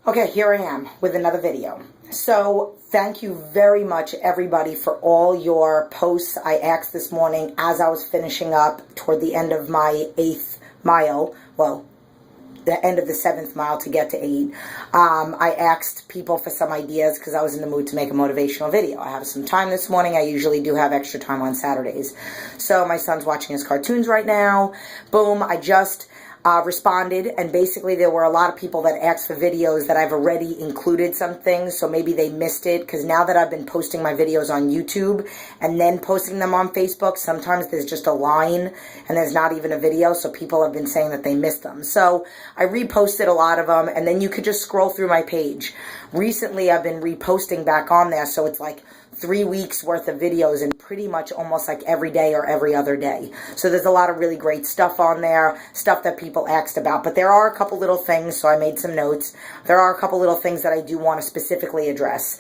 Okay, here I am with another video. So thank you very much, everybody, for all your posts. I asked this morning as I was finishing up toward the end of my 8th mile, well, the end of the 7th mile to get to 8. I asked people for some ideas because I was in the mood to make a motivational video. I have some time this morning. I usually do have extra time on Saturdays. So my son's watching his cartoons right now. Boom, I just responded, and basically there were a lot of people that asked for videos that I've already included some things, so maybe they missed it, because now that I've been posting my videos on YouTube and then posting them on Facebook, sometimes there's just a line and there's not even a video, so people have been saying that they missed them. So I reposted a lot of them, and then you could just scroll through my page. Recently I've been reposting back on there, so it's like 3 weeks worth of videos, and pretty much almost like every day or every other day. So there's a lot of really great stuff on there, stuff that people asked about. But there are a couple little things, so I made some notes. There are a couple little things that I do want to specifically address.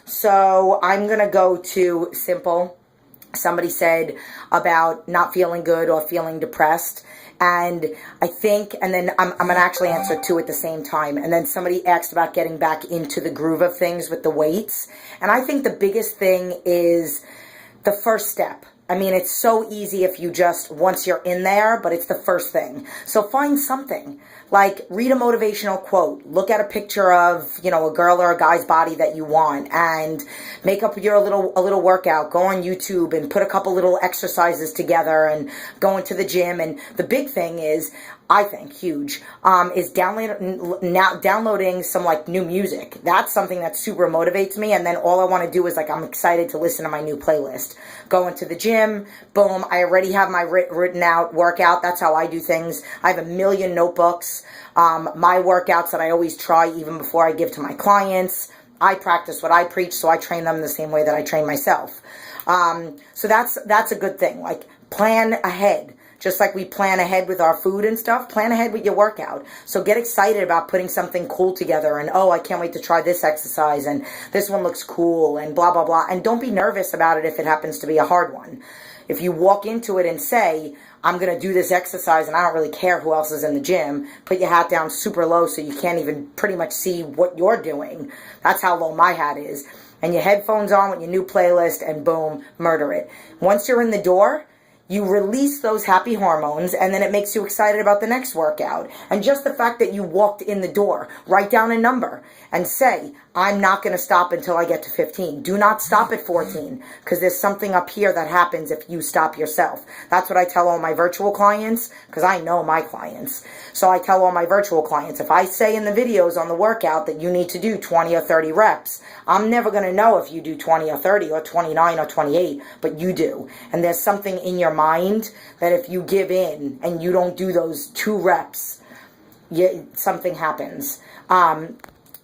So I'm going to go to simple. Somebody said about not feeling good or feeling depressed. And I think, and then I'm going to actually answer two at the same time. And then somebody asked about getting back into the groove of things with the weights. And I think the biggest thing is the first step. I mean, it's so easy if you just, once you're in there, but it's the first thing. So find something. Like, read a motivational quote. Look at a picture of, you know, a girl or a guy's body that you want, and make up a little workout. Go on YouTube and put a couple little exercises together and go into the gym. And the big thing is, I think, huge, is downloading some, like, new music. That's something that super motivates me, and then all I want to do is, like, I'm excited to listen to my new playlist. Go into the gym, boom, I already have my written out workout. That's how I do things. I have a million notebooks. My workouts that I always try even before I give to my clients. I practice what I preach, so I train them the same way that I train myself. So that's a good thing. Like, plan ahead. Just like we plan ahead with our food and stuff, plan ahead with your workout. So get excited about putting something cool together, and, oh, I can't wait to try this exercise, and this one looks cool, and blah, blah, blah. And don't be nervous about it if it happens to be a hard one. If you walk into it and say, I'm going to do this exercise and I don't really care who else is in the gym, put your hat down super low so you can't even pretty much see what you're doing. That's how low my hat is. And your headphones on with your new playlist, and boom, murder it. Once you're in the door, you release those happy hormones, and then it makes you excited about the next workout. And just the fact that you walked in the door, write down a number and say, I'm not going to stop until I get to 15. Do not stop at 14, because there's something up here that happens if you stop yourself. That's what I tell all my virtual clients, because I know my clients. So I tell all my virtual clients, if I say in the videos on the workout that you need to do 20 or 30 reps, I'm never going to know if you do 20 or 30 or 29 or 28, but you do. And there's something in your mind that if you give in and you don't do those 2 reps, something happens.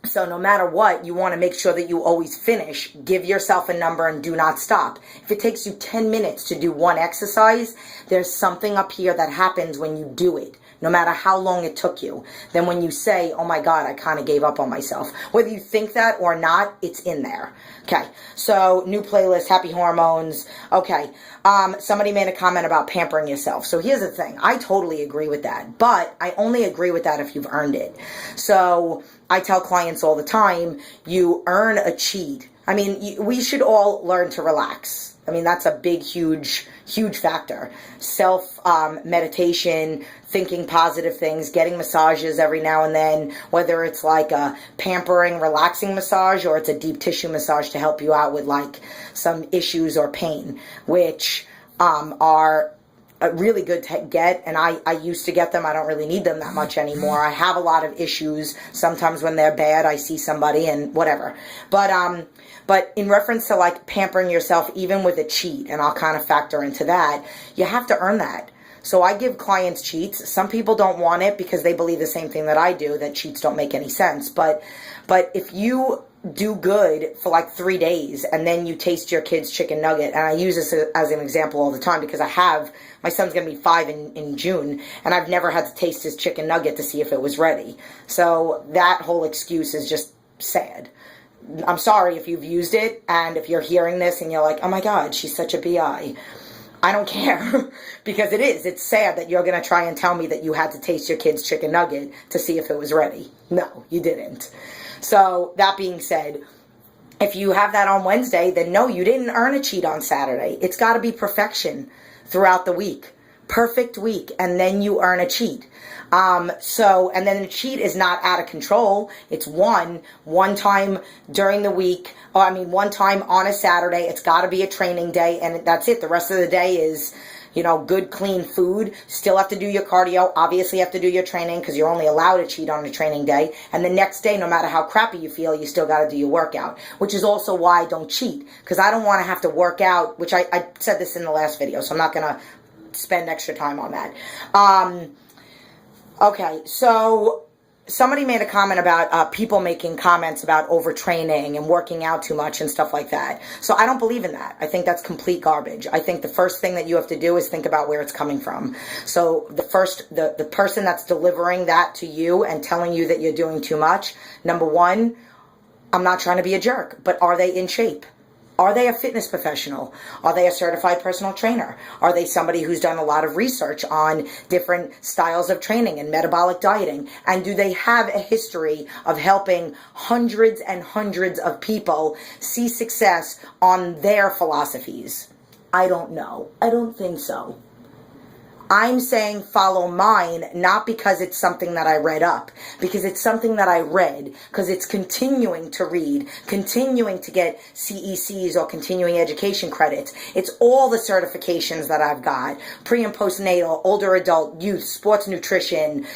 So no matter what, you want to make sure that you always finish. Give yourself a number and do not stop. If it takes you 10 minutes to do one exercise, there's something up here that happens when you do it, no matter how long it took you. Then when you say, oh my God, I kind of gave up on myself. Whether you think that or not, it's in there. Okay, so new playlist, happy hormones. Okay, somebody made a comment about pampering yourself. So here's the thing. I totally agree with that, but I only agree with that if you've earned it. So I tell clients all the time, you earn a cheat. I mean, we should all learn to relax. I mean, that's a big, huge factor. Meditation, thinking positive things, getting massages every now and then, whether it's like a pampering, relaxing massage, or it's a deep tissue massage to help you out with like some issues or pain, which are really good to get, and I used to get them. I don't really need them that much anymore. I have a lot of issues. Sometimes when they're bad, I see somebody and whatever. But in reference to like pampering yourself, even with a cheat, and I'll kind of factor into that, you have to earn that. So I give clients cheats. Some people don't want it because they believe the same thing that I do, that cheats don't make any sense. But if you do good for like 3 days and then you taste your kid's chicken nugget, and I use this as an example all the time because my son's going to be 5 in June, and I've never had to taste his chicken nugget to see if it was ready. So that whole excuse is just sad. I'm sorry if you've used it, and if you're hearing this and you're like, oh my God, she's such a BI. I don't care because it's sad that you're going to try and tell me that you had to taste your kid's chicken nugget to see if it was ready. No, you didn't. So that being said, if you have that on Wednesday, then no, you didn't earn a cheat on Saturday. It's got to be perfection throughout the week. Perfect week, and then you earn a cheat. And then the cheat is not out of control. It's one time during the week, one time on a Saturday. It's got to be a training day, and that's it. The rest of the day is, good, clean food. Still have to do your cardio. Obviously have to do your training because you're only allowed to cheat on a training day. And the next day, no matter how crappy you feel, you still got to do your workout, which is also why I don't cheat, because I don't want to have to work out, which I said this in the last video, so I'm not going to spend extra time on that. Okay, so somebody made a comment about people making comments about overtraining and working out too much and stuff like that. So I don't believe in that. I think that's complete garbage. I think the first thing that you have to do is think about where it's coming from. So the person that's delivering that to you and telling you that you're doing too much, number one, I'm not trying to be a jerk, but are they in shape? Are they a fitness professional? Are they a certified personal trainer? Are they somebody who's done a lot of research on different styles of training and metabolic dieting? And do they have a history of helping hundreds and hundreds of people see success on their philosophies? I don't know. I don't think so. I'm saying follow mine, not because it's something that I read up, because it's something that I read, because it's continuing to read, continuing to get CECs or continuing education credits. It's all the certifications that I've got, pre and postnatal, older adult, youth, sports nutrition,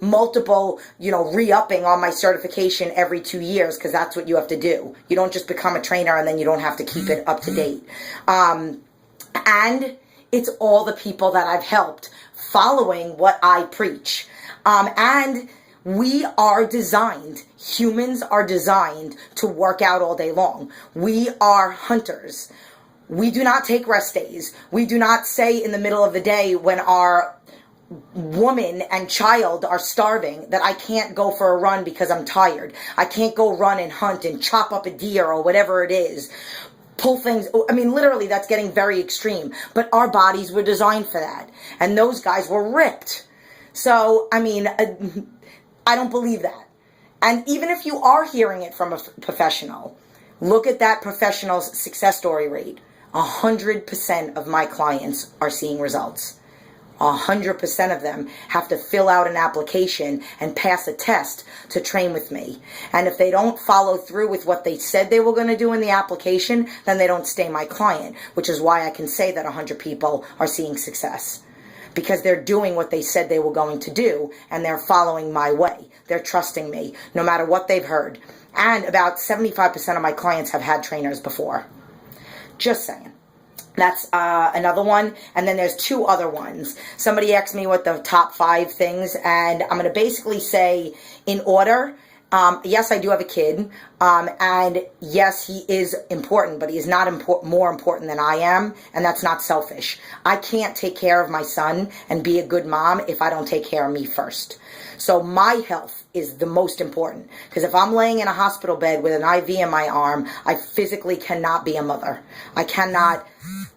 multiple, re-upping on my certification every 2 years, because that's what you have to do. You don't just become a trainer and then you don't have to keep it up to date. And it's all the people that I've helped following what I preach. And we are designed, humans are designed to work out all day long. We are hunters. We do not take rest days. We do not say in the middle of the day when our woman and child are starving that I can't go for a run because I'm tired. I can't go run and hunt and chop up a deer or whatever it is. Pull things, literally that's getting very extreme, but our bodies were designed for that. And those guys were ripped. So, I don't believe that. And even if you are hearing it from a professional, look at that professional's success story rate. 100% of my clients are seeing results. 100% of them have to fill out an application and pass a test to train with me. And if they don't follow through with what they said they were going to do in the application, then they don't stay my client, which is why I can say that 100 people are seeing success. Because they're doing what they said they were going to do, and they're following my way. They're trusting me, no matter what they've heard. And about 75% of my clients have had trainers before. Just saying. That's another one. And then there's two other ones. Somebody asked me what the top 5 things, and I'm going to basically say in order. Yes, I do have a kid, and yes, he is important, but he is not more important than I am, and that's not selfish. I can't take care of my son and be a good mom if I don't take care of me first. So my health is the most important, because if I'm laying in a hospital bed with an IV in my arm, I physically cannot be a mother. I cannot.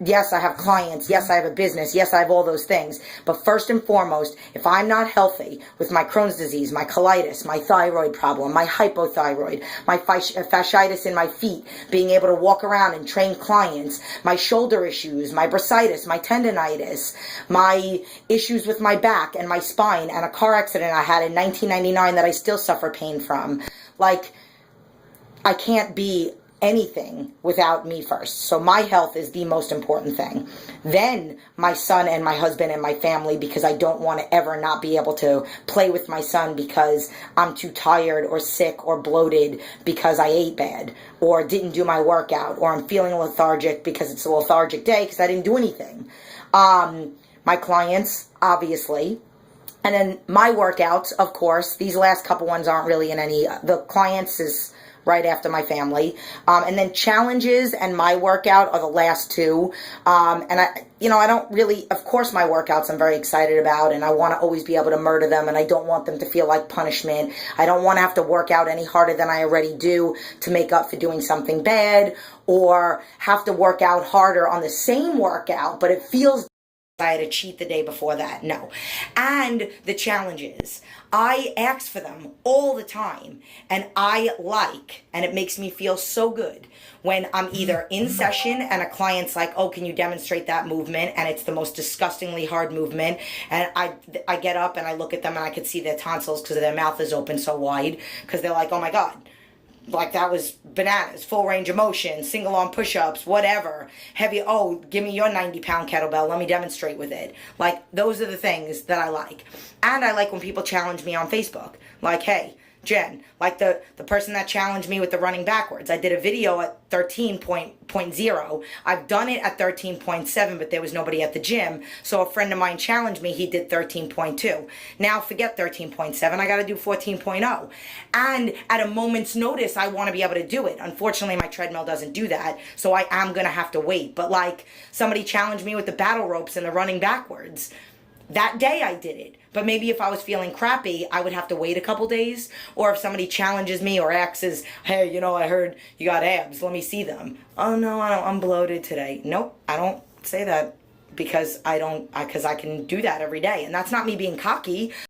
Yes, I have clients. Yes, I have a business. Yes, I have all those things. But first and foremost, if I'm not healthy with my Crohn's disease, my colitis, my thyroid problem, my hypothyroid, my fasciitis in my feet, being able to walk around and train clients, my shoulder issues, my bursitis, my tendonitis, my issues with my back and my spine, and a car accident I had in 1999 that I still suffer pain from. I can't be anything without me first. So my health is the most important thing. Then my son and my husband and my family, because I don't want to ever not be able to play with my son because I'm too tired or sick or bloated because I ate bad or didn't do my workout, or I'm feeling lethargic because it's a lethargic day because I didn't do anything. My clients, obviously. And then my workouts, of course, these last couple ones aren't really in any, the clients is right after my family. And then challenges and my workout are the last two. And I don't really, of course my workouts I'm very excited about, and I want to always be able to murder them, and I don't want them to feel like punishment. I don't want to have to work out any harder than I already do to make up for doing something bad, or have to work out harder on the same workout, but it feels I had to cheat the day before that. No. And the challenges. I ask for them all the time, and and it makes me feel so good when I'm either in session and a client's like, oh, can you demonstrate that movement? And it's the most disgustingly hard movement. And I get up and I look at them and I could see their tonsils because their mouth is open so wide, because they're like, oh my God. Like, that was bananas, full range of motion, single arm push-ups, whatever, heavy, oh, give me your 90-pound kettlebell, let me demonstrate with it. Like, those are the things that I like. And I like when people challenge me on Facebook. Like, hey, Jen, like the person that challenged me with the running backwards. I did a video at 13.0. I've done it at 13.7, but there was nobody at the gym. So a friend of mine challenged me. He did 13.2. Now forget 13.7. I got to do 14.0. And at a moment's notice, I want to be able to do it. Unfortunately, my treadmill doesn't do that. So I am going to have to wait. But like, somebody challenged me with the battle ropes and the running backwards. That day I did it. But maybe if I was feeling crappy, I would have to wait a couple days. Or if somebody challenges me or asks, hey, I heard you got abs, let me see them. Oh no, I'm bloated today. Nope, I don't say that because I can do that every day. And that's not me being cocky.